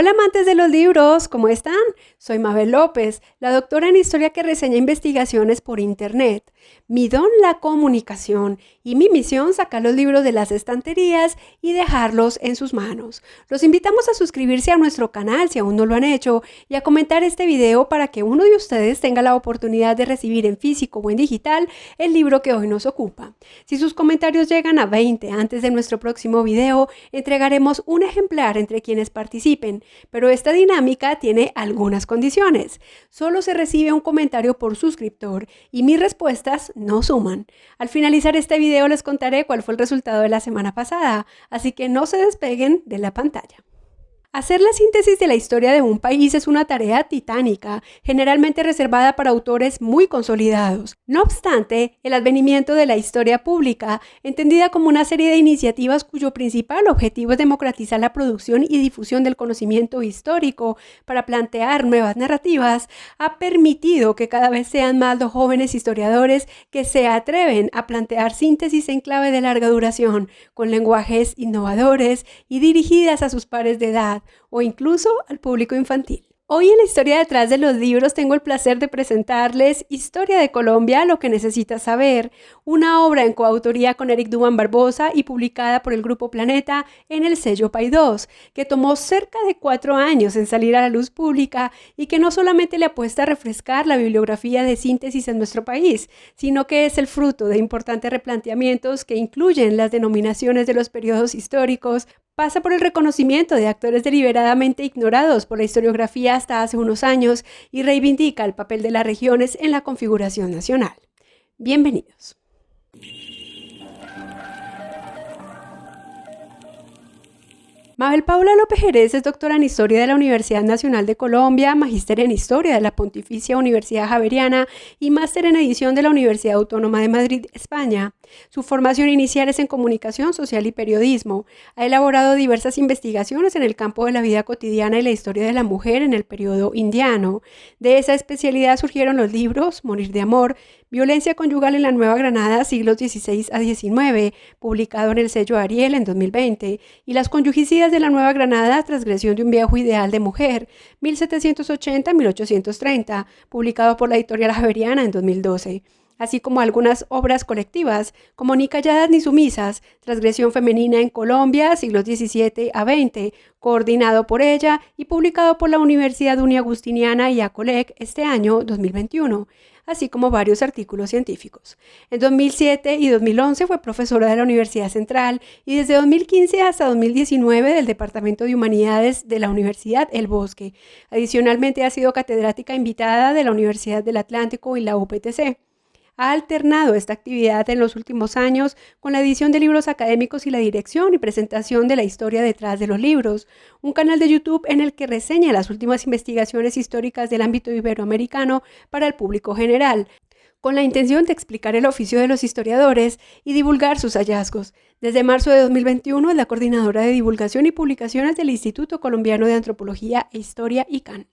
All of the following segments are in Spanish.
Hola amantes de los libros, ¿cómo están? Soy Mabel López, la doctora en historia que reseña investigaciones por internet. Mi don la comunicación y mi misión sacar los libros de las estanterías y dejarlos en sus manos. Los invitamos a suscribirse a nuestro canal si aún no lo han hecho y a comentar este video para que uno de ustedes tenga la oportunidad de recibir en físico o en digital el libro que hoy nos ocupa. Si sus comentarios llegan a 20 antes de nuestro próximo video, entregaremos un ejemplar entre quienes participen. Pero esta dinámica tiene algunas condiciones. Solo se recibe un comentario por suscriptor y mis respuestas no suman. Al finalizar este video les contaré cuál fue el resultado de la semana pasada, así que no se despeguen de la pantalla. Hacer la síntesis de la historia de un país es una tarea titánica, generalmente reservada para autores muy consolidados. No obstante, el advenimiento de la historia pública, entendida como una serie de iniciativas cuyo principal objetivo es democratizar la producción y difusión del conocimiento histórico para plantear nuevas narrativas, ha permitido que cada vez sean más los jóvenes historiadores que se atreven a plantear síntesis en clave de larga duración, con lenguajes innovadores y dirigidas a sus pares de edad, o incluso al público infantil. Hoy en la historia detrás de los libros tengo el placer de presentarles Historia de Colombia, lo que necesitas saber, una obra en coautoría con Eric Duván Barbosa y publicada por el Grupo Planeta en el sello Paidós, que tomó cerca de 4 años en salir a la luz pública y que no solamente le apuesta a refrescar la bibliografía de síntesis en nuestro país, sino que es el fruto de importantes replanteamientos que incluyen las denominaciones de los periodos históricos, pasa por el reconocimiento de actores deliberadamente ignorados por la historiografía hasta hace unos años y reivindica el papel de las regiones en la configuración nacional. Bienvenidos. Mabel Paula López Jerez es doctora en Historia de la Universidad Nacional de Colombia, magíster en Historia de la Pontificia Universidad Javeriana y máster en Edición de la Universidad Autónoma de Madrid, España. Su formación inicial es en Comunicación Social y Periodismo. Ha elaborado diversas investigaciones en el campo de la vida cotidiana y la historia de la mujer en el periodo indiano. De esa especialidad surgieron los libros Morir de Amor, Violencia conyugal en la Nueva Granada, siglos XVI a XIX, publicado en el sello Ariel en 2020, y Las conyugicidas de la Nueva Granada, transgresión de un viejo ideal de mujer, 1780-1830, publicado por la editorial Javeriana en 2012. Así como algunas obras colectivas, como Ni calladas ni sumisas, Transgresión femenina en Colombia, siglos XVII a XX, coordinado por ella y publicado por la Universidad Uniagustiniana y Acolec este año 2021, así como varios artículos científicos. En 2007 y 2011 fue profesora de la Universidad Central y desde 2015 hasta 2019 del Departamento de Humanidades de la Universidad El Bosque. Adicionalmente ha sido catedrática invitada de la Universidad del Atlántico y la UPTC. Ha alternado esta actividad en los últimos años con la edición de libros académicos y la dirección y presentación de la historia detrás de los libros, un canal de YouTube en el que reseña las últimas investigaciones históricas del ámbito iberoamericano para el público general, con la intención de explicar el oficio de los historiadores y divulgar sus hallazgos. Desde marzo de 2021 es la coordinadora de divulgación y publicaciones del Instituto Colombiano de Antropología e Historia, ICANN.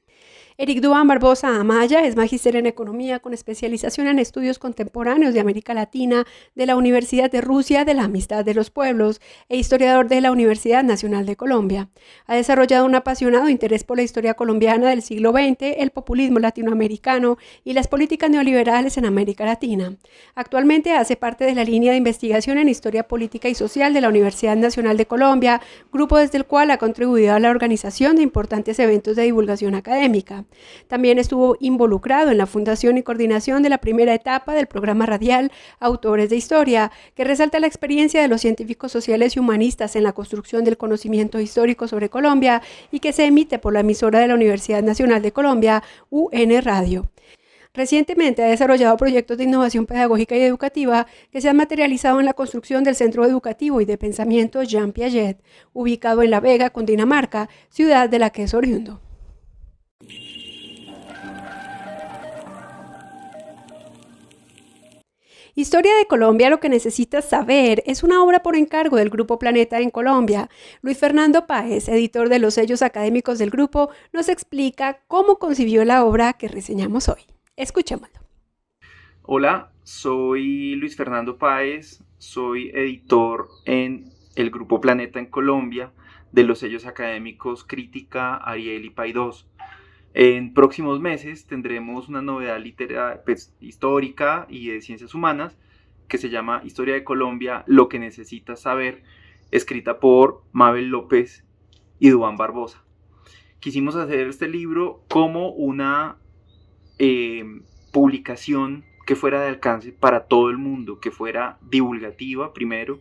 Eric Duván Barbosa Amaya es magíster en Economía con especialización en estudios contemporáneos de América Latina de la Universidad de Rusia de la Amistad de los Pueblos e historiador de la Universidad Nacional de Colombia. Ha desarrollado un apasionado interés por la historia colombiana del siglo XX, el populismo latinoamericano y las políticas neoliberales en América Latina. Actualmente hace parte de la línea de investigación en Historia Política y Social de la Universidad Nacional de Colombia, grupo desde el cual ha contribuido a la organización de importantes eventos de divulgación académica. También estuvo involucrado en la fundación y coordinación de la primera etapa del programa radial Autores de Historia, que resalta la experiencia de los científicos sociales y humanistas en la construcción del conocimiento histórico sobre Colombia y que se emite por la emisora de la Universidad Nacional de Colombia, UN Radio. Recientemente ha desarrollado proyectos de innovación pedagógica y educativa que se han materializado en la construcción del Centro Educativo y de Pensamiento Jean Piaget, ubicado en La Vega, Cundinamarca, ciudad de la que es oriundo. Historia de Colombia, lo que necesitas saber, es una obra por encargo del Grupo Planeta en Colombia. Luis Fernando Páez, editor de los sellos académicos del grupo, nos explica cómo concibió la obra que reseñamos hoy. Escuchémoslo. Hola, soy Luis Fernando Páez, soy editor en el Grupo Planeta en Colombia. de los sellos académicos Crítica, Ariel y Paidós. En próximos meses tendremos una novedad histórica y de ciencias humanas que se llama Historia de Colombia, lo que necesitas saber, escrita por Mabel López y Duván Barbosa. Quisimos hacer este libro como una publicación que fuera de alcance para todo el mundo, que fuera divulgativa primero,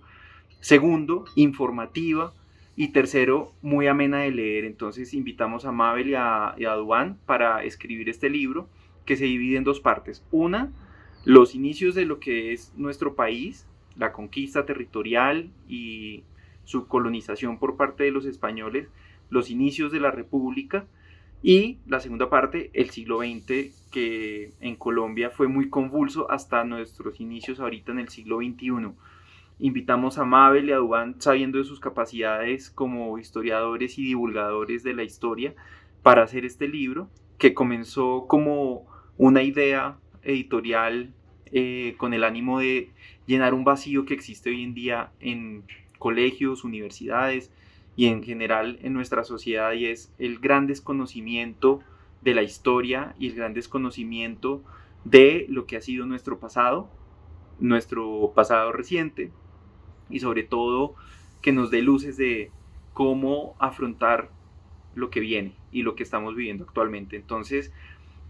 segundo, informativa, y tercero, muy amena de leer. Entonces invitamos a Mabel y a Duván para escribir este libro, que se divide en dos partes. Una, los inicios de lo que es nuestro país, la conquista territorial y su colonización por parte de los españoles, los inicios de la República, y la segunda parte, el siglo XX, que en Colombia fue muy convulso hasta nuestros inicios ahorita en el siglo XXI. Invitamos a Mabel y a Duván, sabiendo de sus capacidades como historiadores y divulgadores de la historia, para hacer este libro, que comenzó como una idea editorial con el ánimo de llenar un vacío que existe hoy en día en colegios, universidades y en general en nuestra sociedad, y es el gran desconocimiento de la historia y el gran desconocimiento de lo que ha sido nuestro pasado reciente, y sobre todo que nos dé luces de cómo afrontar lo que viene y lo que estamos viviendo actualmente. Entonces,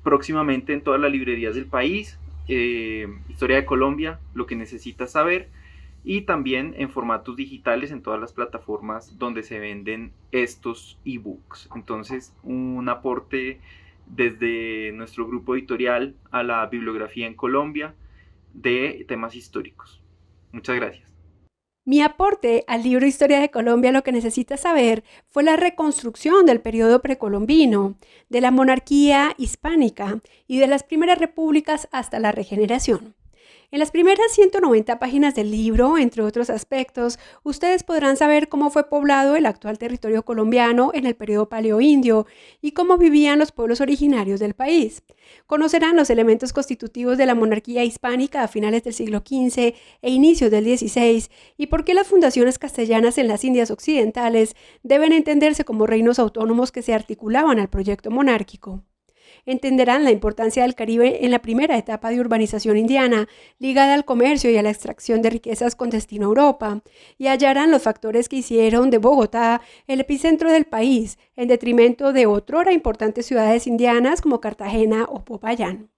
próximamente en todas las librerías del país, Historia de Colombia, lo que necesitas saber, y también en formatos digitales en todas las plataformas donde se venden estos ebooks. Entonces, un aporte desde nuestro grupo editorial a la bibliografía en Colombia de temas históricos. Muchas gracias. Mi aporte al libro Historia de Colombia, lo que necesitas saber, fue la reconstrucción del periodo precolombino, de la monarquía hispánica y de las primeras repúblicas hasta la regeneración. En las primeras 190 páginas del libro, entre otros aspectos, ustedes podrán saber cómo fue poblado el actual territorio colombiano en el periodo paleoindio y cómo vivían los pueblos originarios del país. Conocerán los elementos constitutivos de la monarquía hispánica a finales del siglo XV e inicios del XVI y por qué las fundaciones castellanas en las Indias Occidentales deben entenderse como reinos autónomos que se articulaban al proyecto monárquico. Entenderán la importancia del Caribe en la primera etapa de urbanización indiana, ligada al comercio y a la extracción de riquezas con destino a Europa, y hallarán los factores que hicieron de Bogotá el epicentro del país, en detrimento de otrora importantes ciudades indianas como Cartagena o Popayán.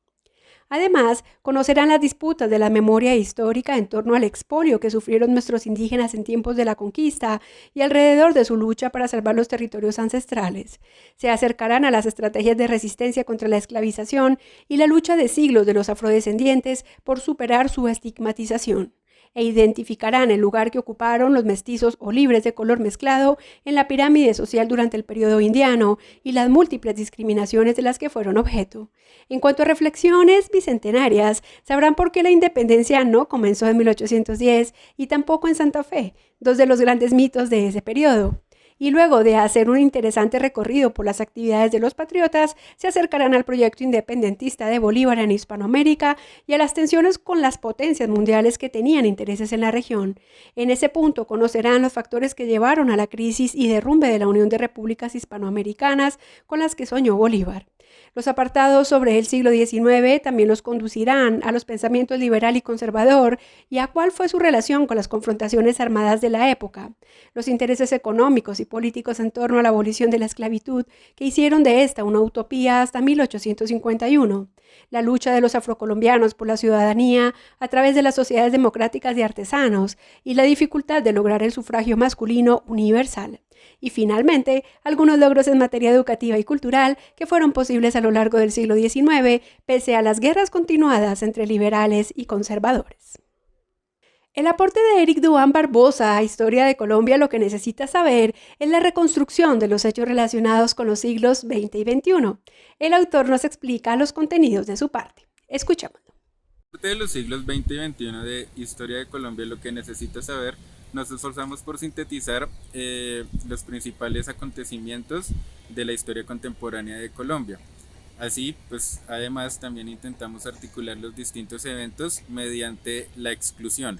Además, conocerán las disputas de la memoria histórica en torno al expolio que sufrieron nuestros indígenas en tiempos de la conquista y alrededor de su lucha para salvar los territorios ancestrales. Se acercarán a las estrategias de resistencia contra la esclavización y la lucha de siglos de los afrodescendientes por superar su estigmatización, e identificarán el lugar que ocuparon los mestizos o libres de color mezclado en la pirámide social durante el periodo indiano y las múltiples discriminaciones de las que fueron objeto. En cuanto a reflexiones bicentenarias, sabrán por qué la independencia no comenzó en 1810 y tampoco en Santa Fe, dos de los grandes mitos de ese periodo. Y luego de hacer un interesante recorrido por las actividades de los patriotas, se acercarán al proyecto independentista de Bolívar en Hispanoamérica y a las tensiones con las potencias mundiales que tenían intereses en la región. En ese punto conocerán los factores que llevaron a la crisis y derrumbe de la Unión de Repúblicas Hispanoamericanas con las que soñó Bolívar. Los apartados sobre el siglo XIX también los conducirán a los pensamientos liberal y conservador y a cuál fue su relación con las confrontaciones armadas de la época, los intereses económicos y políticos en torno a la abolición de la esclavitud que hicieron de esta una utopía hasta 1851, la lucha de los afrocolombianos por la ciudadanía a través de las sociedades democráticas de artesanos y la dificultad de lograr el sufragio masculino universal. Y finalmente, algunos logros en materia educativa y cultural que fueron posibles a lo largo del siglo XIX, pese a las guerras continuadas entre liberales y conservadores. El aporte de Eric Duván Barbosa a Historia de Colombia, lo que necesita saber, es la reconstrucción de los hechos relacionados con los siglos XX y XXI. El autor nos explica los contenidos de su parte. Escuchémoslo. De los siglos XX y XXI de Historia de Colombia, lo que necesita saber, nos esforzamos por sintetizar los principales acontecimientos de la historia contemporánea de Colombia. Así, pues, además también intentamos articular los distintos eventos mediante la exclusión,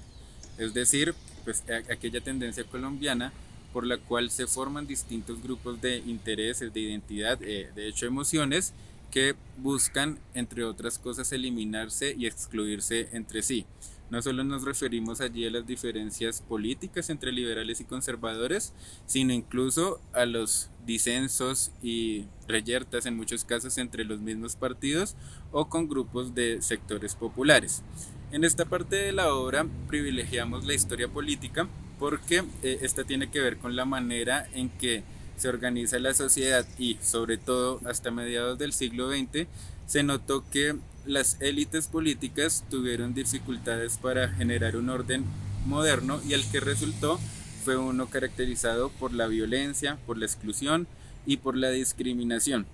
es decir, pues aquella tendencia colombiana por la cual se forman distintos grupos de intereses, de identidad, de hecho emociones, que buscan, entre otras cosas, eliminarse y excluirse entre sí. No solo nos referimos allí a las diferencias políticas entre liberales y conservadores, sino incluso a los disensos y reyertas en muchos casos entre los mismos partidos o con grupos de sectores populares. En esta parte de la obra privilegiamos la historia política porque esta tiene que ver con la manera en que se organiza la sociedad y sobre todo hasta mediados del siglo XX se notó que las élites políticas tuvieron dificultades para generar un orden moderno y el que resultó fue uno caracterizado por la violencia, por la exclusión y por la discriminación.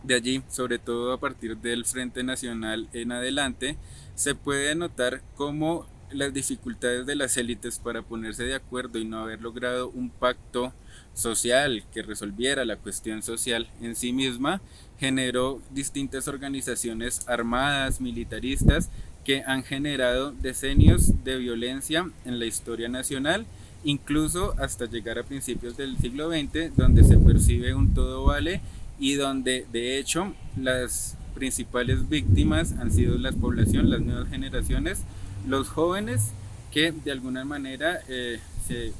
De allí, sobre todo a partir del Frente Nacional en adelante, se puede notar cómo las dificultades de las élites para ponerse de acuerdo y no haber logrado un pacto social que resolviera la cuestión social en sí misma, generó distintas organizaciones armadas, militaristas, que han generado decenios de violencia en la historia nacional, incluso hasta llegar a principios del siglo XX, donde se percibe un todo vale y donde de hecho las principales víctimas han sido la población, las nuevas generaciones, los jóvenes que de alguna manera se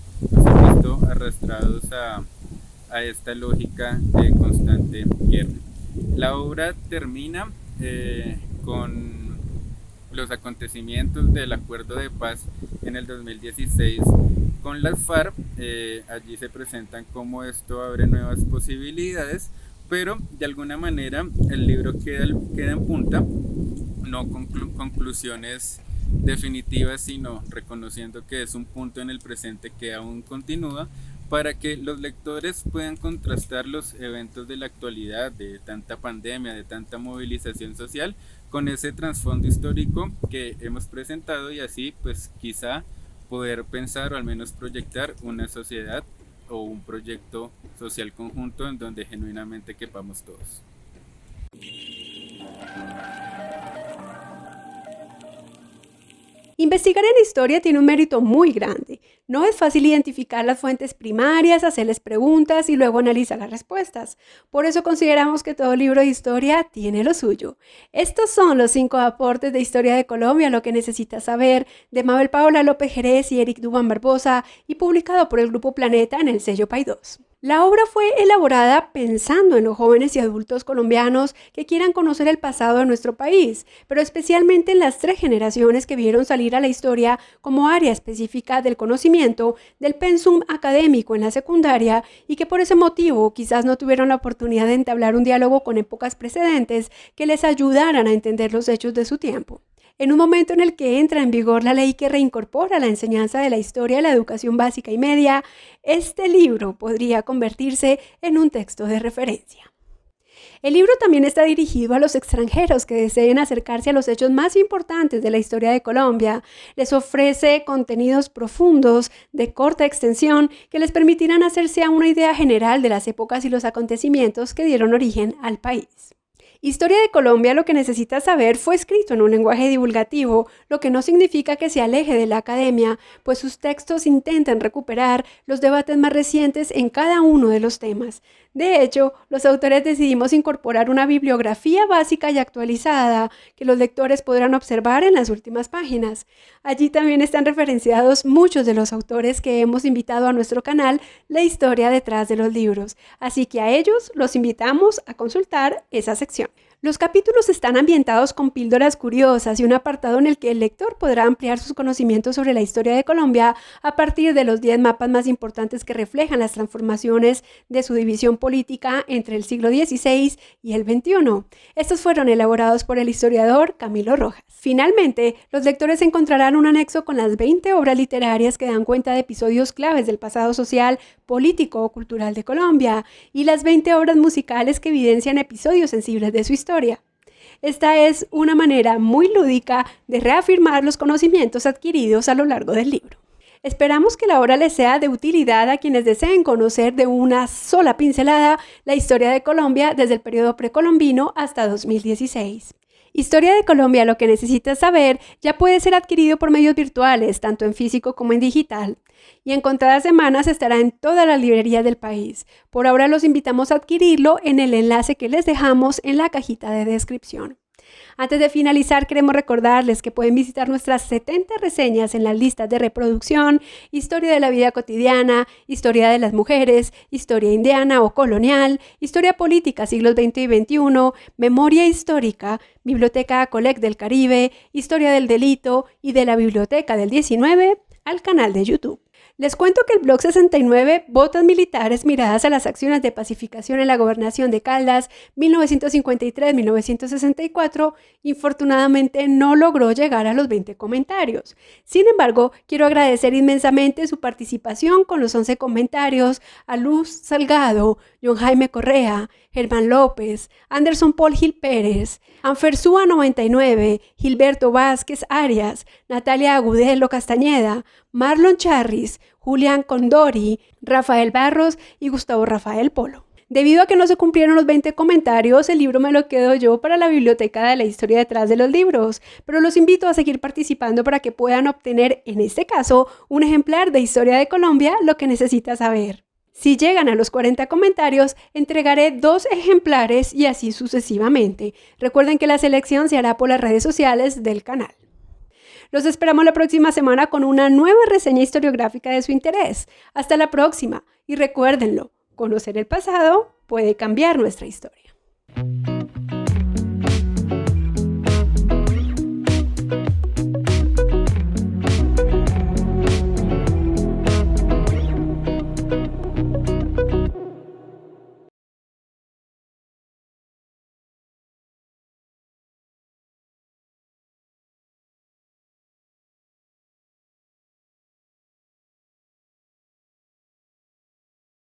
han visto arrastrados a esta lógica de constante guerra. La obra termina con los acontecimientos del acuerdo de paz en el 2016 con las FARC. Allí se presentan cómo esto abre nuevas posibilidades, pero de alguna manera el libro queda en punta, no con conclusiones definitivas, sino reconociendo que es un punto en el presente que aún continúa, para que los lectores puedan contrastar los eventos de la actualidad, de tanta pandemia, de tanta movilización social, con ese trasfondo histórico que hemos presentado y así pues quizá poder pensar o al menos proyectar una sociedad o un proyecto social conjunto en donde genuinamente quepamos todos. Investigar en historia tiene un mérito muy grande. No es fácil identificar las fuentes primarias, hacerles preguntas y luego analizar las respuestas. Por eso consideramos que todo libro de historia tiene lo suyo. Estos son los 5 aportes de Historia de Colombia, lo que necesitas saber, de Mabel Paola López Jerez y Eric Dubán Barbosa, y publicado por el Grupo Planeta en el sello Paidós. La obra fue elaborada pensando en los jóvenes y adultos colombianos que quieran conocer el pasado de nuestro país, pero especialmente en las 3 generaciones que vieron salir a la historia como área específica del conocimiento del pensum académico en la secundaria y que por ese motivo quizás no tuvieron la oportunidad de entablar un diálogo con épocas precedentes que les ayudaran a entender los hechos de su tiempo. En un momento en el que entra en vigor la ley que reincorpora la enseñanza de la historia a la educación básica y media, este libro podría convertirse en un texto de referencia. El libro también está dirigido a los extranjeros que deseen acercarse a los hechos más importantes de la historia de Colombia. Les ofrece contenidos profundos, de corta extensión, que les permitirán hacerse a una idea general de las épocas y los acontecimientos que dieron origen al país. Historia de Colombia, lo que necesitas saber, fue escrito en un lenguaje divulgativo, lo que no significa que se aleje de la academia, pues sus textos intentan recuperar los debates más recientes en cada uno de los temas. De hecho, los autores decidimos incorporar una bibliografía básica y actualizada que los lectores podrán observar en las últimas páginas. Allí también están referenciados muchos de los autores que hemos invitado a nuestro canal, La historia detrás de los libros, así que a ellos los invitamos a consultar esa sección. Los capítulos están ambientados con píldoras curiosas y un apartado en el que el lector podrá ampliar sus conocimientos sobre la historia de Colombia a partir de los 10 mapas más importantes que reflejan las transformaciones de su división política entre el siglo XVI y el XXI. Estos fueron elaborados por el historiador Camilo Rojas. Finalmente, los lectores encontrarán un anexo con las 20 obras literarias que dan cuenta de episodios claves del pasado social, político o cultural de Colombia y las 20 obras musicales que evidencian episodios sensibles de su historia. Esta es una manera muy lúdica de reafirmar los conocimientos adquiridos a lo largo del libro. Esperamos que la obra les sea de utilidad a quienes deseen conocer de una sola pincelada la historia de Colombia desde el periodo precolombino hasta 2016. Historia de Colombia, lo que necesitas saber, ya puede ser adquirido por medios virtuales, tanto en físico como en digital. Y en contadas semanas estará en todas las librerías del país. Por ahora los invitamos a adquirirlo en el enlace que les dejamos en la cajita de descripción. Antes de finalizar, queremos recordarles que pueden visitar nuestras 70 reseñas en las listas de reproducción, historia de la vida cotidiana, historia de las mujeres, historia indiana o colonial, historia política siglos XX y XXI, memoria histórica, biblioteca Colec del Caribe, historia del delito y de la biblioteca del 19 al canal de YouTube. Les cuento que el blog 69, Botas Militares miradas a las acciones de pacificación en la gobernación de Caldas 1953-1964, infortunadamente no logró llegar a los 20 comentarios. Sin embargo, quiero agradecer inmensamente su participación con los 11 comentarios a Luz Salgado, John Jaime Correa, Germán López, Anderson Paul Gil Pérez, Anfersúa 99, Gilberto Vázquez Arias, Natalia Agudelo Castañeda, Marlon Charris, Julián Condori, Rafael Barros y Gustavo Rafael Polo. Debido a que no se cumplieron los 20 comentarios, el libro me lo quedo yo para la biblioteca de la historia detrás de los libros, pero los invito a seguir participando para que puedan obtener, en este caso, un ejemplar de Historia de Colombia, lo que necesitas saber. Si llegan a los 40 comentarios, entregaré 2 ejemplares y así sucesivamente. Recuerden que la selección se hará por las redes sociales del canal. Los esperamos la próxima semana con una nueva reseña historiográfica de su interés. Hasta la próxima y recuérdenlo, conocer el pasado puede cambiar nuestra historia.